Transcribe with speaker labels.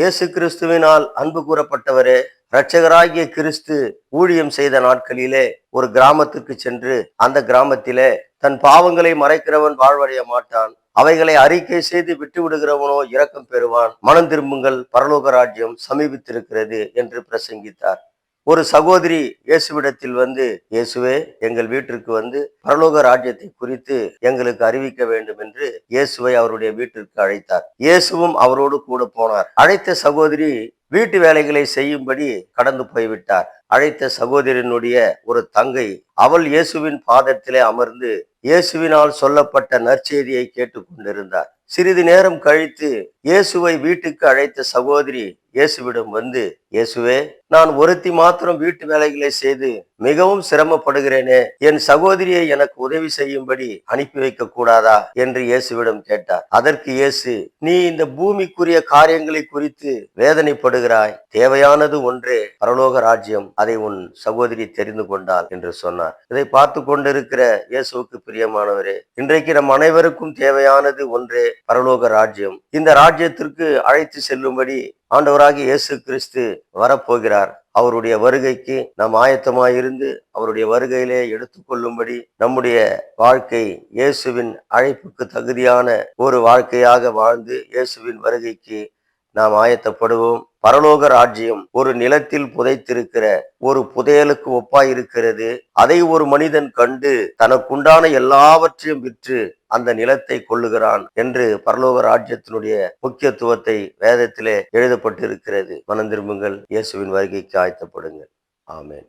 Speaker 1: இயேசு கிறிஸ்துவினால் அன்பு கூறப்பட்டவரே, இரட்சகராகிய கிறிஸ்து ஊழியம் செய்த நாட்களிலே ஒரு கிராமத்துக்கு சென்று அந்த கிராமத்திலே தன் பாவங்களை மறைக்கிறவன் வாழ்வடைய மாட்டான், அவைகளை அறிக்கை செய்து விட்டு விடுகிறவனோ இரக்கம் பெறுவான், மனம் திரும்புங்கள், பரலோக ராஜ்யம் சமீபித்திருக்கிறது என்று பிரசங்கித்தார். ஒரு சகோதரி இயேசுவிடத்தில் வந்து, இயேசுவே, எங்கள் வீட்டிற்கு வந்து பரலோக ராஜ்யத்தை குறித்து எங்களுக்கு அறிவிக்க வேண்டும் என்று இயேசுவை அவருடைய வீட்டிற்கு அழைத்தார். இயேசுவும் அவரோடு கூட போனார். அழைத்த சகோதரி வீட்டு வேலைகளை செய்யும்படி கடந்து போய்விட்டார். அழைத்த சகோதரனுடைய ஒரு தங்கை, அவள் இயேசுவின் பாதத்திலே அமர்ந்து இயேசுவினால் சொல்லப்பட்ட நற்செய்தியை கேட்டுக்கொண்டிருந்தார். சிறிது நேரம் கழித்து இயேசுவை வீட்டுக்கு அழைத்த சகோதரி இயேசுவிடம் வந்து, இயேசுவே, நான் ஒருத்தி மாத்திரம் வீட்டு வேலைகளை செய்து மிகவும் சிரமப்படுகிறேனே, என் சகோதரியை எனக்கு உதவி செய்யும்படி அனுப்பி வைக்க கூடாதா என்று இயேசுவிடம் கேட்டார். அதற்கு இயேசு, நீ இந்த பூமிக்குரிய காரியங்களை குறித்து வேதனைப்படுகிறாய், தேவையானது ஒன்றே, பரலோக ராஜ்யம், அதை உன் சகோதரி தெரிந்து கொண்டாள் என்று சொன்னார். இதை பார்த்து கொண்டிருக்கிற இயேசுவுக்கு பிரியமானவரே, இன்றைக்கு நம் அனைவருக்கும் தேவையானது ஒன்றே, பரலோக ராஜ்யம். இந்த ராஜ்யத்திற்கு அழைத்து செல்லும்படி ஆண்டவராகிய இயேசு கிறிஸ்து வரப்போகிறார். அவருடைய வருகைக்கு நாம் ஆயத்தமாயிருந்து அவருடைய வருகையிலே எடுத்துக்கொள்ளும்படி நம்முடைய வாழ்க்கை இயேசுவின் அழைப்புக்கு தகுதியான ஒரு வாழ்க்கையாக வாழ்ந்து இயேசுவின் வருகைக்கு நாம் ஆயத்தப்படுவோம். பரலோக ராஜ்யம் ஒரு நிலத்தில் புதைத்திருக்கிற ஒரு புதையலுக்கு ஒப்பாயிருக்கிறது. அதை ஒரு மனிதன் கண்டு தனக்குண்டான எல்லாவற்றையும் விற்று அந்த நிலத்தை கொள்ளுகிறான் என்று பரலோக ராஜ்யத்தினுடைய முக்கியத்துவத்தை வேதத்திலே எழுதப்பட்டிருக்கிறது. மனம் திரும்புங்கள், இயேசுவின் வருகைக்கு ஆயத்தப்படுங்கள். ஆமென்.